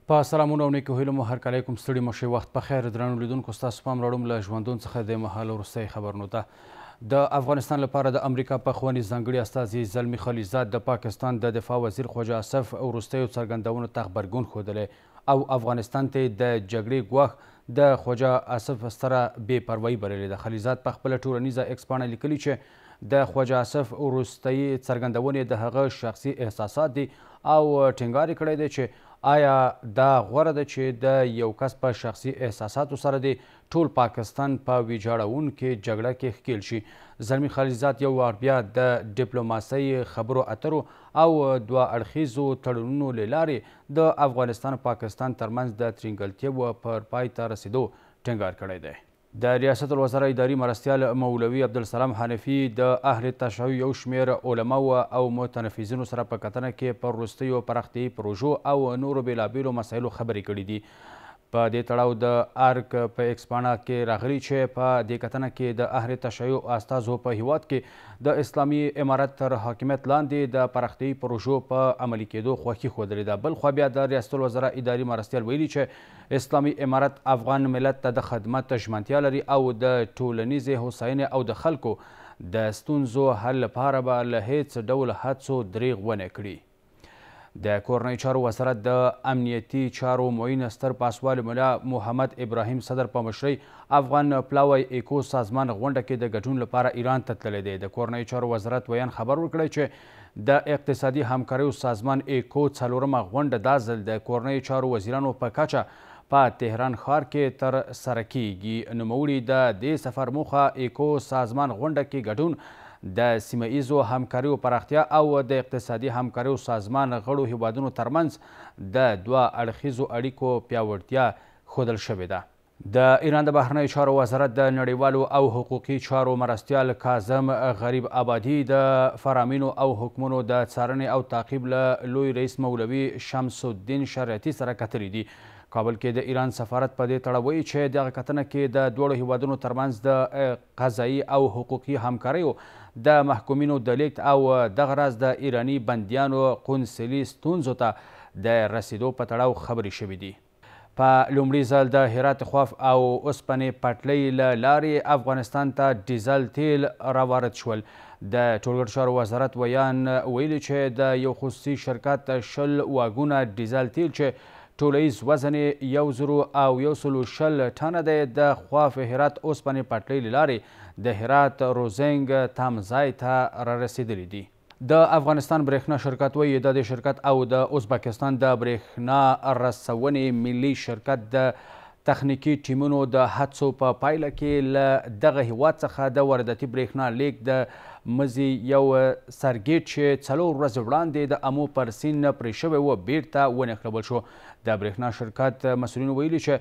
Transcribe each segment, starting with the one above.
په سلامونه او نیکو هیلو مو هرکلی کوم ستړي مو شئ وخت په خیر درنو لیدونکو ستاسو پام راوړم له ژوندون څخه د مهال وروستی خبرونو ته د افغانستان لپاره د امریکا په ښوونیز ځانګړي استازي زلمي خلیلزاد د پاکستان د دفاع وزیر خواجه اسف وروستیو څرګندونو ته غبرګون ښودلی او افغانستان ته د جګړې ګواښ د خواجه اسف ستره بې پروایي بللې ده. خلیلزاد په خپله ټولنیزه ایکس پاڼه لیکلي چې د خواجه اسف وروستۍ څرګندونې د هغه شخصي احساسات دي او ټینګار یې کړی دی چې آیا دا غوره ده چې د یو کس په شخصي احساساتو سره د ټول پاکستان په ویجاړونکې جګړه کې ښکیل شي؟ زلمي خلیلزاد یو وار بیا د ډیپلوماسۍ خبرو اترو او دوه اړخیزو تړونونو له لارې د افغانستان او پاکستان ترمنځ د ترینګلتیاو پر پای ته رسیدو ټینګار کړی دی. د ریاست الوزرا اداري مرستیال مولوي عبدالسلام حنفي د اهل تشیع یو شمېر علماو او متنفذینو سره په کتنه کې پر وروستیو پراختیایي پروژو او نورو بېلابېلو مسایلو خبرې کړي دي. په دې تړاو د ارګ په ایکس پاڼه کې راغلي چې په دې کتنه کې د اهل تشیع استازو په هیواد کې د اسلامي امارت تر حاکمیت لاندې د پراختیایي پروژو په عملي کېدو خوښي ښودلې ده. بل خوا بیا د ریاست الوزرا اداري مرستیال ویلي چې اسلامي امارت افغان ملت ته د خدمت ژمنتیا لري او د ټولنیزې هوساینې او د خلکو د ستونزو حل لپاره به له هیڅ ډول هڅو دریغ ونه کړي. د کورنۍ چارو وزارت د امنیتي چارو معین ستر پاسوال ملا محمد ابراهیم صدر په مشرۍ افغان پلاوی ایکو سازمان غونډه کې د ګډون لپاره ایران ته تللی دی. د کورنۍ چارو وزارت ویان خبر ورکړی چې د اقتصادي همکاریو سازمان ایکو څلورمه غونډه دا ځل د کورنۍ چارو وزیرانو په کچه په تهران ښار کې تر سره کیږي. نوموړي د دې سفر موخه ایکو سازمان غونډه کې ګډون، د سیمه ایزو همکاریو پراختیا او د اقتصادي همکاریو سازمان غړو هیوادونو ترمنځ د دوه اړخیزو اړیکو پیاوړتیا ښودل شوې ده. د ایران د بهرنیو چارو وزارت د نړیوالو او حقوقي چارو مرستیال کاظم غریب آبادي د فرامینو او حکمونو د څارنې او تعقیب له لوی رئیس مولوي شمس الدین شریعتي سره کتلي دي. کابل کې د ایران سفارت په دې تړاو وایي چې دغه کتنه کې د دواړو هیوادونو ترمنځ د قضایي او حقوقي همکاریو د محکومینو د لیږد او دغه راز د ایراني بندیانو قونسلي ستونزو ته د رسیدو په تړاو خبرې شوې دي. په لومړي ځل د هرات خواف او اوسپنې پټلۍ له لارې افغانستان ته ډیزل تیل راوارد شول. د ټولګټو چارو وزارت ویان ویلي چې د یو خصوصي شرکت 20 واګونه ډیزل تیل چې ټولیز وزن یې 120 ټنه دی د خواف هرات اوسپنې پټلۍ له لارې د هرات روزنګ تمځای ته رارسېدلي دي. د افغانستان برېښنا شرکت وایي د دې شرکت او د ازبکستان د برېښنا رسونې ملي شرکت د تخنیکي ټیمونو د هڅو په پایله کې له دغه هیواد څخه د وارداتي برېښنا لیږد د مزي یو سرګیټ چې 4 ورځې وړاندې د امو پر سیند نه پرې شوی و بیرته ونښلول شو. د برېښنا شرکت مسؤلینو ویلي چې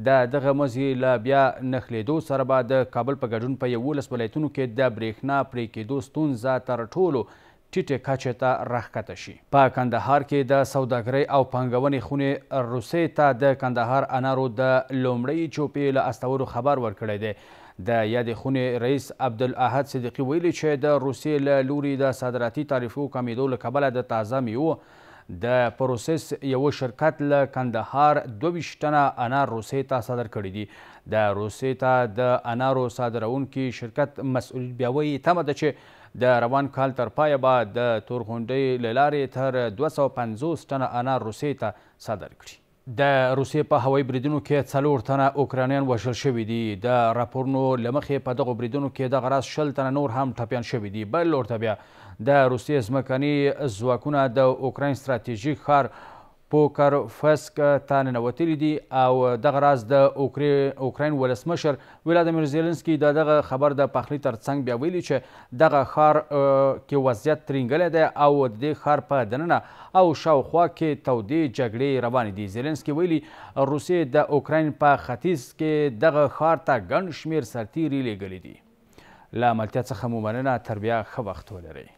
د دغه مزي له بیا نښلېدو سره به د کابل په ګډون په 11 ولایتونو کې د برېښنا پرې کېدو ستونزه تر ټولو ټیټې کچې ته راښکته شي. په کندهار کې د سوداګرۍ او پانګونې خونې روسیې ته د کندهار انارو د لومړۍ چوپې له استولو خبر ورکړی دی. د یادې خونې رئیس عبدالاحد صدیقي ویلي چې د روسیې له لوري د صادراتي تعرفو کمیدو له کبله د تازه میوو د پروسس یو شرکت له کندهار 22 ټنه انار روسیې ته صادر کړي دي. د روسیې ته د انارو صادرونکي شرکت مسؤل بیا وایي تمه ده چې د روان کال تر پایه به د تورغونډۍ له لارې تر 250 ټنه انار روسیې ته صادر کړي. د روسیې په هوایي بریدونو کې 4 ټنه اوکرانیان وژل شوي دي. د راپورونو له مخې په دغو بریدونو کې دغه راز 20 ټنه نور هم ټپیان شوي دي. بل لورته بیا د روسیې ځمکني ځواکونه د اوکراین ستراتیژیک ښار پوکرفسک ته ننوتلي دي او دغه راز د اوکراین ولسمشر ولادیمیر زیلنسکي د دغه خبر د پخلي ترڅنګ بیا ویلي چې دغه ښار کې وضعیت ترینګلی دی او د دې ښار په دننه او شاوخوا کې تودې جګړې روانې دي. زیلنسکي ویلي روسیې د اوکراین په ختیځ کې دغه ښار ته ګڼ شمېر سرتیري لیږلي دي. له عملتیا څخه مو مننه. تر بیا ښه وخت ولرئ.